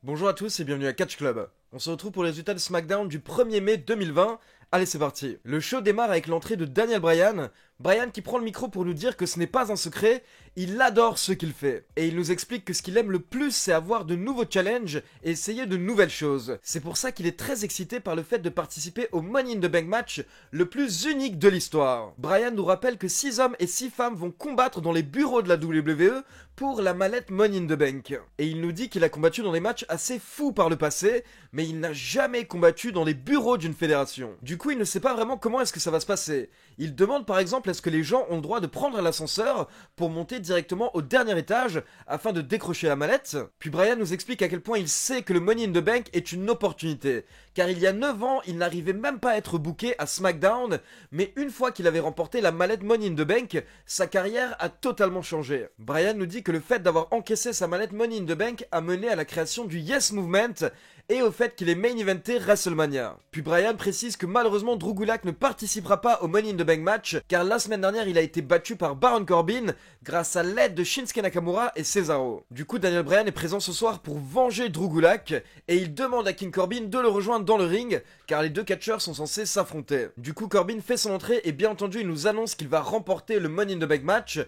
Bonjour à tous et bienvenue à Catch Club. On se retrouve pour les résultats de SmackDown du 1er mai 2020. Allez, c'est parti. Le show démarre avec l'entrée de Daniel Bryan. Bryan qui prend le micro pour nous dire que ce n'est pas un secret, il adore ce qu'il fait. Et il nous explique que ce qu'il aime le plus, c'est avoir de nouveaux challenges et essayer de nouvelles choses. C'est pour ça qu'il est très excité par le fait de participer au Money in the Bank match le plus unique de l'histoire. Bryan nous rappelle que 6 hommes et 6 femmes vont combattre dans les bureaux de la WWE pour la mallette Money in the Bank. Et il nous dit qu'il a combattu dans des matchs assez fous par le passé, mais il n'a jamais combattu dans les bureaux d'une fédération. Du coup, il ne sait pas vraiment comment est-ce que ça va se passer. Il demande par exemple est-ce que les gens ont le droit de prendre l'ascenseur pour monter directement au dernier étage afin de décrocher la mallette. Puis Bryan nous explique à quel point il sait que le Money in the Bank est une opportunité. Car il y a 9 ans, il n'arrivait même pas à être booké à SmackDown, mais une fois qu'il avait remporté la mallette Money in the Bank, sa carrière a totalement changé. Bryan nous dit que le fait d'avoir encaissé sa mallette Money in the Bank a mené à la création du Yes Movement et au fait qu'il est main eventé WrestleMania. Puis Bryan précise que malheureusement Drew Gulak ne participera pas au Money in the Bank match car la semaine dernière il a été battu par Baron Corbin grâce à l'aide de Shinsuke Nakamura et Cesaro. Du coup Daniel Bryan est présent ce soir pour venger Drew Gulak et il demande à King Corbin de le rejoindre dans le ring car les deux catcheurs sont censés s'affronter. Du coup Corbin fait son entrée et bien entendu il nous annonce qu'il va remporter le Money in the Bank match.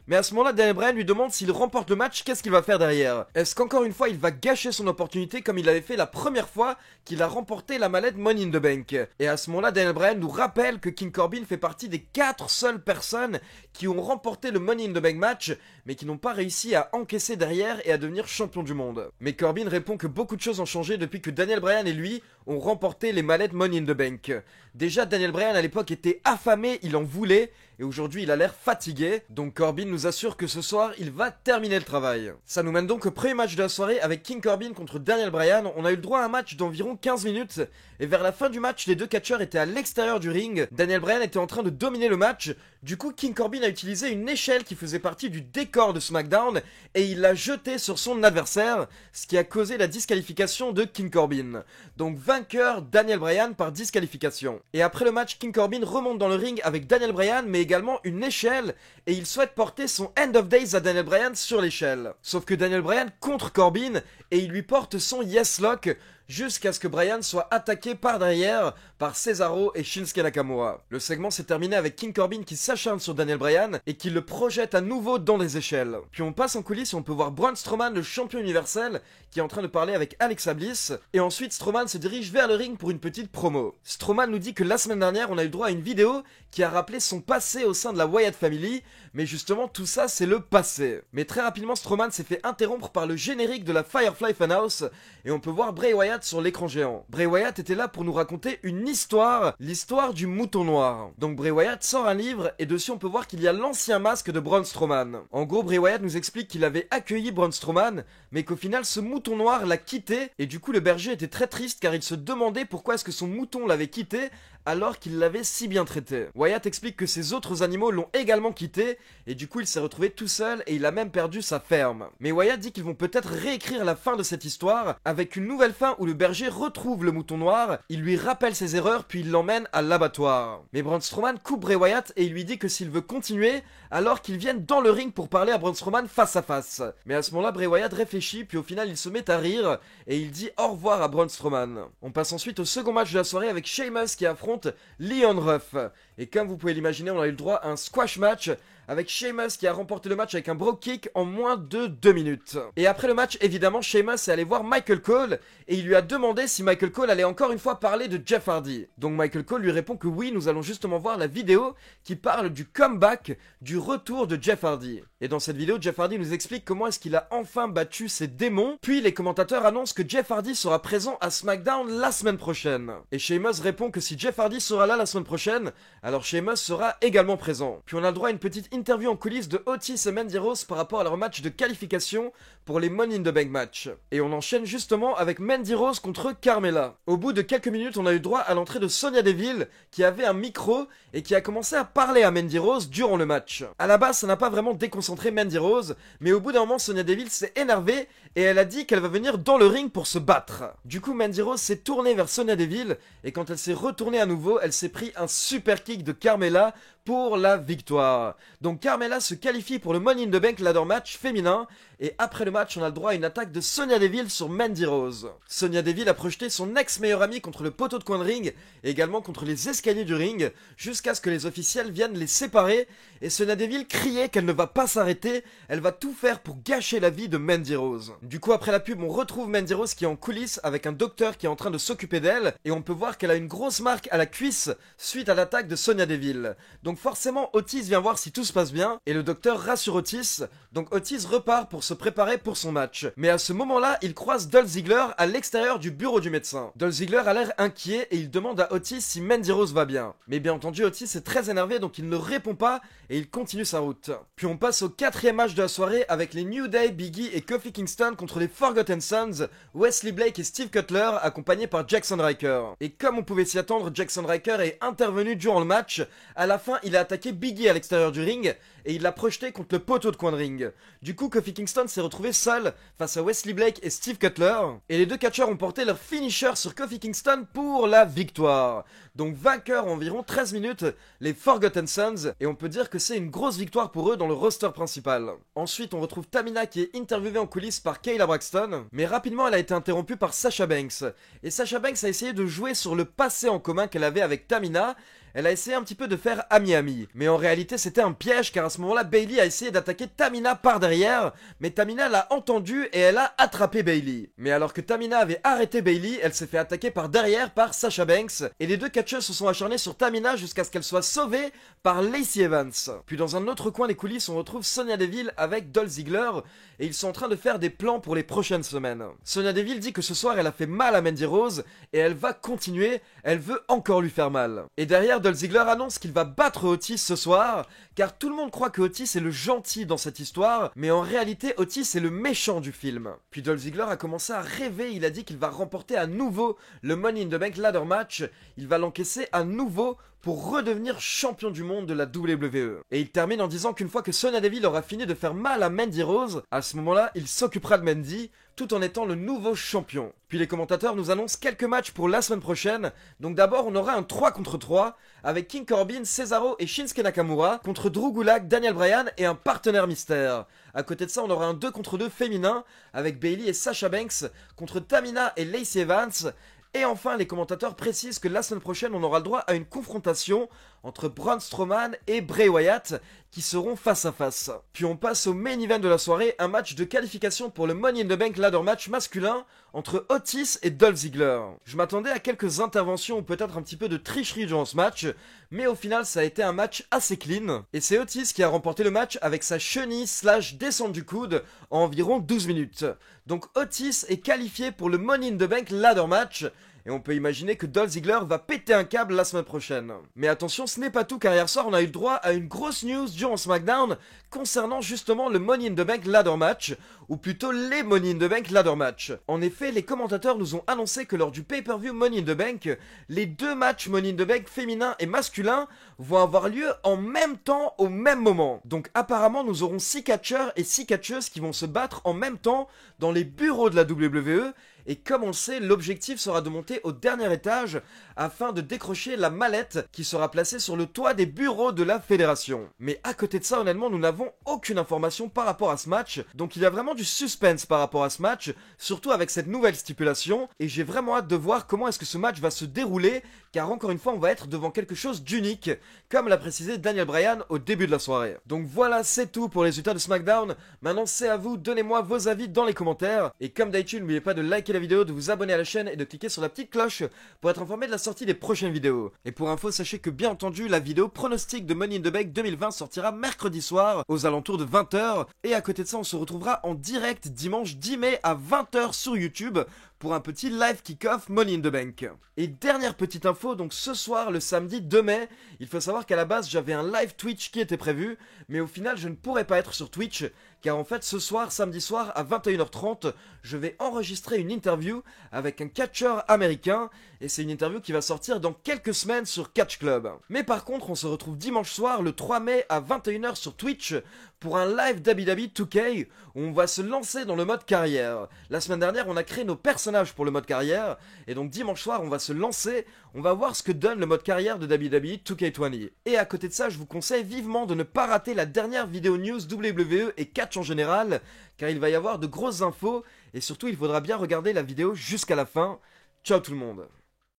Mais à ce moment-là, Daniel Bryan lui demande s'il remporte le match, qu'est-ce qu'il va faire derrière? Est-ce qu'encore une fois, il va gâcher son opportunité comme il l'avait fait la première fois qu'il a remporté la mallette Money in the Bank? Et à ce moment-là, Daniel Bryan nous rappelle que King Corbin fait partie des 4 seules personnes qui ont remporté le Money in the Bank match, mais qui n'ont pas réussi à encaisser derrière et à devenir champion du monde. Mais Corbin répond que beaucoup de choses ont changé depuis que Daniel Bryan et lui ont remporté les mallettes Money in the Bank. Déjà, Daniel Bryan à l'époque était affamé, il en voulait, et aujourd'hui il a l'air fatigué, donc Corbin nous assure que ce soir il va terminer le travail. Ça nous mène donc au premier match de la soirée avec King Corbin contre Daniel Bryan. On a eu le droit à un match d'environ 15 minutes, et vers la fin du match, les deux catcheurs étaient à l'extérieur du ring, Daniel Bryan était en train de dominer le match, du coup King Corbin a utilisé une échelle qui faisait partie du décor de SmackDown, et il l'a jetée sur son adversaire, ce qui a causé la disqualification de King Corbin. Donc vainqueur Daniel Bryan par disqualification. Et après le match, King Corbin remonte dans le ring avec Daniel Bryan, mais également une échelle, et il souhaite porter son End of Days à Daniel Bryan sur l'échelle. Sauf que Daniel Bryan contre Corbin, et il lui porte son Yes Lock, jusqu'à ce que Bryan soit attaqué par derrière par Cesaro et Shinsuke Nakamura. Le segment s'est terminé avec King Corbin qui s'acharne sur Daniel Bryan et qui le projette à nouveau dans les échelles. Puis on passe en coulisses et on peut voir Braun Strowman, le champion universel, qui est en train de parler avec Alexa Bliss, et ensuite Strowman se dirige vers le ring pour une petite promo. Strowman nous dit que la semaine dernière on a eu droit à une vidéo qui a rappelé son passé au sein de la Wyatt Family, mais justement tout ça c'est le passé. Mais très rapidement Strowman s'est fait interrompre par le générique de la Firefly Funhouse et on peut voir Bray Wyatt sur l'écran géant. Bray Wyatt était là pour nous raconter une histoire, l'histoire du mouton noir. Donc Bray Wyatt sort un livre et dessus on peut voir qu'il y a l'ancien masque de Braun Strowman. En gros Bray Wyatt nous explique qu'il avait accueilli Braun Strowman, mais qu'au final ce mouton noir l'a quitté et du coup le berger était très triste car il se demandait pourquoi est-ce que son mouton l'avait quitté alors qu'il l'avait si bien traité. Wyatt explique que ses autres animaux l'ont également quitté et du coup il s'est retrouvé tout seul et il a même perdu sa ferme. Mais Wyatt dit qu'ils vont peut-être réécrire la fin de cette histoire avec une nouvelle fin où le berger retrouve le mouton noir, il lui rappelle ses erreurs puis il l'emmène à l'abattoir. Mais Braun Strowman coupe Bray Wyatt et il lui dit que s'il veut continuer, alors qu'il vienne dans le ring pour parler à Braun Strowman face à face. Mais à ce moment-là Bray Wyatt réfléchit puis au final il se met à rire et il dit au revoir à Braun Strowman. On passe ensuite au second match de la soirée avec Sheamus qui affronte Leon Ruff. Et comme vous pouvez l'imaginer, on a eu le droit à un squash match avec Sheamus qui a remporté le match avec un bro kick en moins de 2 minutes. Et après le match, évidemment, Sheamus est allé voir Michael Cole et il lui a demandé si Michael Cole allait encore une fois parler de Jeff Hardy. Donc Michael Cole lui répond que oui, nous allons justement voir la vidéo qui parle du comeback, du retour de Jeff Hardy. Et dans cette vidéo, Jeff Hardy nous explique comment est-ce qu'il a enfin battu ses démons. Puis les commentateurs annoncent que Jeff Hardy sera présent à SmackDown la semaine prochaine. Et Sheamus répond que si Jeff Hardy sera là la semaine prochaine, alors Sheamus sera également présent. Puis on a le droit à une petite interview en coulisses de Otis et Mandy Rose par rapport à leur match de qualification pour les Money in the Bank match. Et on enchaîne justement avec Mandy Rose contre Carmella. Au bout de quelques minutes, on a eu droit à l'entrée de Sonya Deville qui avait un micro et qui a commencé à parler à Mandy Rose durant le match. À la base, ça n'a pas vraiment déconcentré Mandy Rose, mais au bout d'un moment, Sonya Deville s'est énervée et elle a dit qu'elle va venir dans le ring pour se battre. Du coup, Mandy Rose s'est tournée vers Sonya Deville et quand elle s'est retournée à nouveau, elle s'est pris un super kick de Carmella pour la victoire. Donc Carmella se qualifie pour le Money in the Bank ladder match féminin, et après le match on a le droit à une attaque de Sonya Deville sur Mandy Rose. Sonya Deville a projeté son ex-meilleur ami contre le poteau de coin de ring, et également contre les escaliers du ring, jusqu'à ce que les officiels viennent les séparer, et Sonya Deville criait qu'elle ne va pas s'arrêter, elle va tout faire pour gâcher la vie de Mandy Rose. Du coup après la pub on retrouve Mandy Rose qui est en coulisses avec un docteur qui est en train de s'occuper d'elle, et on peut voir qu'elle a une grosse marque à la cuisse suite à l'attaque de Sonya Deville. Donc forcément Otis vient voir si tout se passe bien, et le docteur rassure Otis, donc Otis repart pour se préparer pour son match. Mais à ce moment-là, il croise Dolph Ziggler à l'extérieur du bureau du médecin. Dolph Ziggler a l'air inquiet et il demande à Otis si Mandy Rose va bien. Mais bien entendu Otis est très énervé donc il ne répond pas et il continue sa route. Puis on passe au 4e match de la soirée avec les New Day, Big E et Kofi Kingston contre les Forgotten Sons, Wesley Blake et Steve Cutler accompagnés par Jackson Ryker. Et comme on pouvait s'y attendre, Jackson Ryker est intervenu durant le match. À la fin, il a attaqué Big E à l'extérieur du ring et il l'a projeté contre le poteau de coin de ring. Du coup, Kofi Kingston s'est retrouvé seul face à Wesley Blake et Steve Cutler, et les deux catcheurs ont porté leur finisher sur Kofi Kingston pour la victoire. Donc vainqueur en environ 13 minutes, les Forgotten Sons, et on peut dire que c'est une grosse victoire pour eux dans le roster principal. Ensuite, on retrouve Tamina qui est interviewée en coulisses par Kayla Braxton, mais rapidement elle a été interrompue par Sasha Banks. Et Sasha Banks a essayé de jouer sur le passé en commun qu'elle avait avec Tamina. Elle a essayé un petit peu de faire ami-ami. Mais en réalité, c'était un piège car à ce moment-là, Bayley a essayé d'attaquer Tamina par derrière. Mais Tamina l'a entendu et elle a attrapé Bayley. Mais alors que Tamina avait arrêté Bayley, elle s'est fait attaquer par derrière par Sasha Banks. Et les deux catcheuses se sont acharnées sur Tamina jusqu'à ce qu'elle soit sauvée par Lacey Evans. Puis dans un autre coin des coulisses, on retrouve Sonya Deville avec Dolph Ziggler. Et ils sont en train de faire des plans pour les prochaines semaines. Sonya Deville dit que ce soir, elle a fait mal à Mandy Rose. Et elle va continuer, elle veut encore lui faire mal. Et derrière, Dolph Ziggler annonce qu'il va battre Otis ce soir, car tout le monde croit que Otis est le gentil dans cette histoire, mais en réalité Otis est le méchant du film. Puis Dolph Ziggler a commencé à rêver, il a dit qu'il va remporter à nouveau le Money in the Bank ladder match, il va l'encaisser à nouveau pour redevenir champion du monde de la WWE. Et il termine en disant qu'une fois que Sonya Deville aura fini de faire mal à Mandy Rose, à ce moment-là, il s'occupera de Mandy, tout en étant le nouveau champion. Puis les commentateurs nous annoncent quelques matchs pour la semaine prochaine. Donc d'abord, on aura un 3 contre 3 avec King Corbin, Cesaro et Shinsuke Nakamura contre Drew Gulak, Daniel Bryan et un partenaire mystère. À côté de ça, on aura un 2 contre 2 féminin avec Bayley et Sasha Banks contre Tamina et Lacey Evans. Et enfin, les commentateurs précisent que la semaine prochaine, on aura le droit à une confrontation entre Braun Strowman et Bray Wyatt qui seront face à face. Puis on passe au main event de la soirée, un match de qualification pour le Money in the Bank ladder match masculin entre Otis et Dolph Ziggler. Je m'attendais à quelques interventions ou peut-être un petit peu de tricherie durant ce match, mais au final ça a été un match assez clean. Et c'est Otis qui a remporté le match avec sa chenille / descente du coude en environ 12 minutes. Donc Otis est qualifié pour le Money in the Bank ladder match. Et on peut imaginer que Dolph Ziggler va péter un câble la semaine prochaine. Mais attention, ce n'est pas tout car hier soir on a eu le droit à une grosse news durant SmackDown concernant justement le Money in the Bank ladder match, ou plutôt les Money in the Bank ladder match. En effet, les commentateurs nous ont annoncé que lors du pay-per-view Money in the Bank, les deux matchs Money in the Bank féminin et masculin vont avoir lieu en même temps au même moment. Donc apparemment nous aurons 6 catcheurs et 6 catcheuses qui vont se battre en même temps dans les bureaux de la WWE. Et comme on le sait, l'objectif sera de monter au dernier étage afin de décrocher la mallette qui sera placée sur le toit des bureaux de la fédération. Mais à côté de ça, honnêtement, nous n'avons aucune information par rapport à ce match, donc il y a vraiment du suspense par rapport à ce match, surtout avec cette nouvelle stipulation, et j'ai vraiment hâte de voir comment est-ce que ce match va se dérouler, car encore une fois, on va être devant quelque chose d'unique, comme l'a précisé Daniel Bryan au début de la soirée. Donc voilà, c'est tout pour les résultats de SmackDown. Maintenant, c'est à vous, donnez-moi vos avis dans les commentaires, et comme d'habitude, n'oubliez pas de liker la vidéo, de vous abonner à la chaîne et de cliquer sur la petite cloche pour être informé de la sortie des prochaines vidéos. Et pour info, sachez que bien entendu, la vidéo pronostic de Money in the Bank 2020 sortira mercredi soir aux alentours de 20h. Et à côté de ça, on se retrouvera en direct dimanche 10 mai à 20h sur YouTube pour un petit live kick-off Money in the Bank. Et dernière petite info, donc ce soir, le samedi 2 mai, il faut savoir qu'à la base j'avais un live Twitch qui était prévu, mais au final je ne pourrais pas être sur Twitch, car en fait ce soir, samedi soir à 21h30, je vais enregistrer une interview avec un catcheur américain, et c'est une interview qui va sortir dans quelques semaines sur Catch Club. Mais par contre, on se retrouve dimanche soir, le 3 mai à 21h sur Twitch, pour un live d'ABW 2K où on va se lancer dans le mode carrière. La semaine dernière, on a créé nos personnages pour le mode carrière, et donc dimanche soir, on va se lancer, on va voir ce que donne le mode carrière de WWE 2K20. Et à côté de ça, je vous conseille vivement de ne pas rater la dernière vidéo news WWE et catch en général, car il va y avoir de grosses infos, et surtout, il faudra bien regarder la vidéo jusqu'à la fin. Ciao tout le monde!